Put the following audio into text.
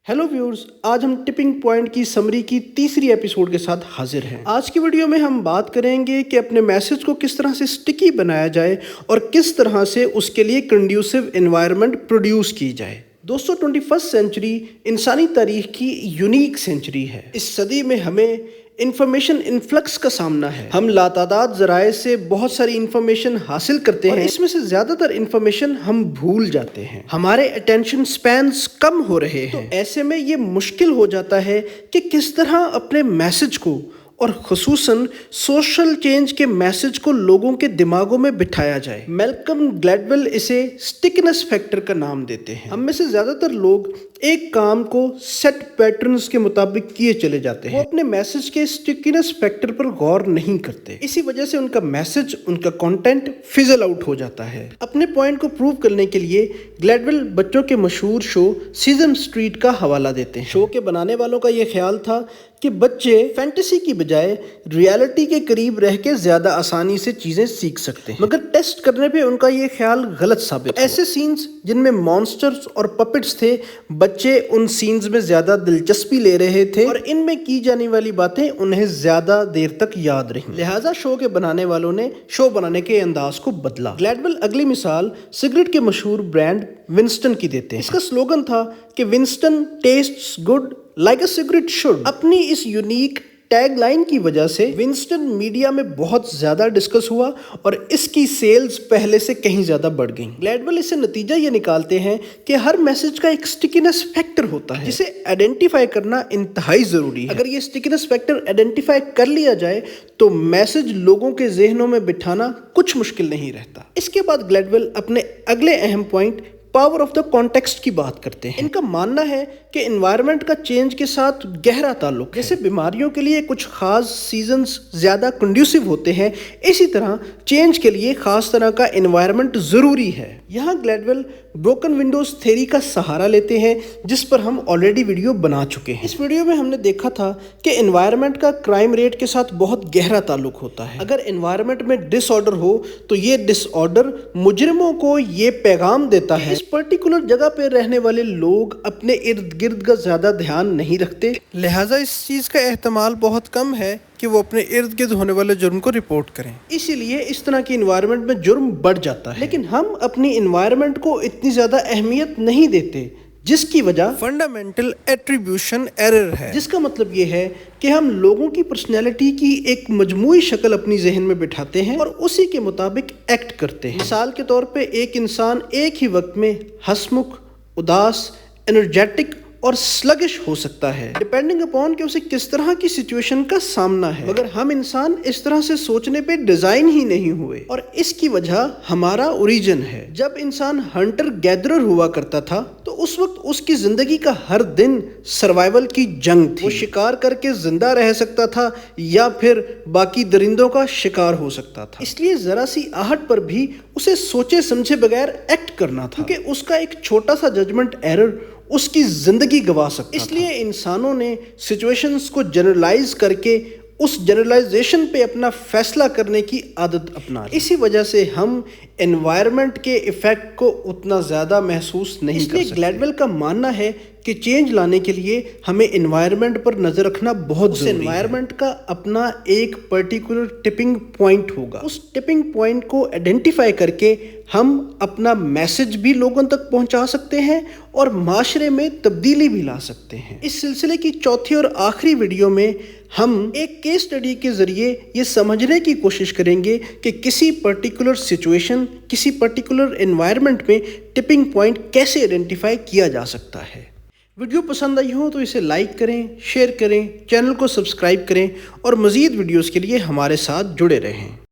Hello viewers, आज हम tipping point की समरी की तीसरी एपिसोड के साथ हाजिर हैं। आज की वीडियो में हम बात करेंगे कि अपने मैसेज को किस तरह से स्टिकी बनाया जाए और किस तरह से उसके लिए कंड्यूसिव एनवायरनमेंट प्रोड्यूस की जाए। दोस्तों, 21st सेंचुरी इंसानी तारीख की यूनिक सेंचुरी है। इस सदी में हमें इंफॉर्मेशन इन्फ्लक्स का सामना है। हम लातादाद जराए से बहुत सारी इंफॉर्मेशन हासिल करते हैं, इसमें से ज्यादातर इंफॉर्मेशन हम भूल जाते हैं। हमारे अटेंशन स्पैन्स कम हो रहे हैं। तो ऐसे में ये मुश्किल हो जाता है कि किस तरह अपने मैसेज को और खुसूसन सोशल चेंज के मैसेज को लोगों के दिमागों में बिठाया जाए। मैल्कम ग्लैडवेल इसे स्टिकनेस फैक्टर का नाम देते हैं। हम में से ज्यादातर लोग एक काम को सेट पैटर्न्स के मुताबिक किए चले जाते हैं। वो अपने मैसेज के स्टिकीनेस फैक्टर पर गौर नहीं करते। इसी वजह से उनका मैसेज, उनका कंटेंट फिजल आउट हो जाता है। अपने पॉइंट को प्रूव करने के लिए ग्लैडवेल बच्चों के मशहूर शो सीजम स्ट्रीट का हवाला देते हैं। शो के बनाने वालों का यह ख्याल था कि बच्चे फैंटेसी की बजाय रियलिटी के करीब रह के ज्यादा आसानी से चीजें सीख सकते हैं, मगर टेस्ट करने पे उनका ये ख्याल गलत साबित हुआ। ऐसे सीन्स जिनमें मॉन्स्टर्स और पपेट्स थे, बच्चे उन सीन्स में ज्यादा दिलचस्पी ले रहे थे और इनमें की जाने वाली बातें उन्हें ज्यादा देर तक याद रहीं। लिहाजा शो के बनाने वालों ने शो बनाने के अंदाज को बदला। ग्लैडवेल अगली मिसाल सिगरेट के मशहूर ब्रांड विंस्टन की देते हैं। इसका स्लोगन था कि Winston tests good like a cigarette should. अपनी इस यूनिक टैग लाइन की वजह से विंस्टन मीडिया में बहुत ज्यादा डिस्कस हुआ और इसकी सेल्स पहले से कहीं ज्यादा बढ़ गई। ग्लैडवेल इससे नतीजा ये निकालते हैं कि हर मैसेज का एक स्टिकीनेस फैक्टर होता है, जिसे आइडेंटिफाई करना इंतहाई जरूरी है। अगर ये स्टिकीनेस फैक्टर आइडेंटिफाई कर लिया जाए तो मैसेज लोगों के जहनों में बिठाना कुछ मुश्किल नहीं रहता। इसके बाद ग्लैडवेल अपने अगले अहम point power of the context की बात करते हैं। इनका मानना है कि एनवायरनमेंट का चेंज के साथ गहरा ताल्लुक है। जैसे बीमारियों के लिए कुछ खास सीजन्स ज्यादा कंड्यूसिव होते हैं, इसी तरह चेंज के लिए खास तरह का एनवायरनमेंट जरूरी है। यहाँ ग्लैडवेल ब्रोकन विंडोज थ्योरी का सहारा लेते हैं, जिस पर हम ऑलरेडी वीडियो बना चुके हैं। इस वीडियो में हमने देखा था कि एनवायरनमेंट का क्राइम रेट के साथ बहुत गहरा ताल्लुक होता है। अगर एनवायरनमेंट में डिसऑर्डर हो तो ये डिसऑर्डर मुजरिमों को ये पैगाम देता है, इस पर्टिकुलर जगह पे रहने वाले लोग अपने इर्द गिर्द का ज्यादा ध्यान नहीं रखते, लिहाजा इस चीज का एहतमाल बहुत कम है कि वो अपने इर्द गिर्द होने वाले जुर्म को रिपोर्ट करें। इसीलिए इस तरह की एनवायरनमेंट में जुर्म बढ़ जाता है। लेकिन हम अपनी एनवायरनमेंट को इतनी ज्यादा अहमियत नहीं देते, जिसकी वजह फंडामेंटल एट्रीब्यूशन एरर है। जिसका मतलब ये है कि हम लोगों की पर्सनैलिटी की एक मजमूई शक्ल अपनी जहन में बिठाते हैं और उसी के मुताबिक एक्ट करते हैं। मिसाल के तौर पे एक इंसान एक ही वक्त में हंसमुख, उदास, एनर्जेटिक और स्लगिश हो सकता है, डिपेंडिंग अपॉन कि उसे किस तरह की सिचुएशन का सामना है। मगर हम इंसान इस तरह से सोचने पे डिजाइन ही नहीं हुए और इसकी वजह हमारा ओरिजिन है। जब इंसान हंटर गैदरर हुआ करता था तो उस वक्त उसकी जिंदगी का हर दिन सर्वाइवल की जंग थी। वो शिकार करके जिंदा रह सकता था या फिर बाकी दरिंदों का शिकार हो सकता था। इसलिए जरा सी आहट पर भी उसे सोचे समझे बगैर एक्ट करना था, क्योंकि उसका एक छोटा सा जजमेंट एरर उसकी जिंदगी गवा सकता था। इसलिए इंसानों ने सिचुएशंस को जनरलाइज करके उस जनरलाइजेशन पे अपना फैसला करने की आदत अपना ली। इसी वजह से हम एनवायरनमेंट के इफेक्ट को उतना ज्यादा महसूस नहीं कर सकते। इसलिए ग्लैडवेल का मानना है कि चेंज लाने के लिए हमें एनवायरनमेंट पर नजर रखना बहुत जरूरी है। एनवायरनमेंट का अपना एक पर्टिकुलर टिपिंग पॉइंट होगा। उस टिपिंग पॉइंट को आइडेंटिफाई करके हम अपना मैसेज भी लोगों तक पहुंचा सकते हैं और माशरे में तब्दीली भी ला सकते हैं। इस सिलसिले की चौथी और आखिरी वीडियो में हम एक केस स्टडी के जरिए ये समझने की कोशिश करेंगे कि किसी पर्टिकुलर सिचुएशन, किसी पर्टिकुलर एनवायरनमेंट में टिपिंग पॉइंट कैसे आइडेंटिफाई किया जा सकता है। वीडियो पसंद आई हो तो इसे लाइक करें, शेयर करें, चैनल को सब्सक्राइब करें और मज़ीद वीडियोस के लिए हमारे साथ जुड़े रहें।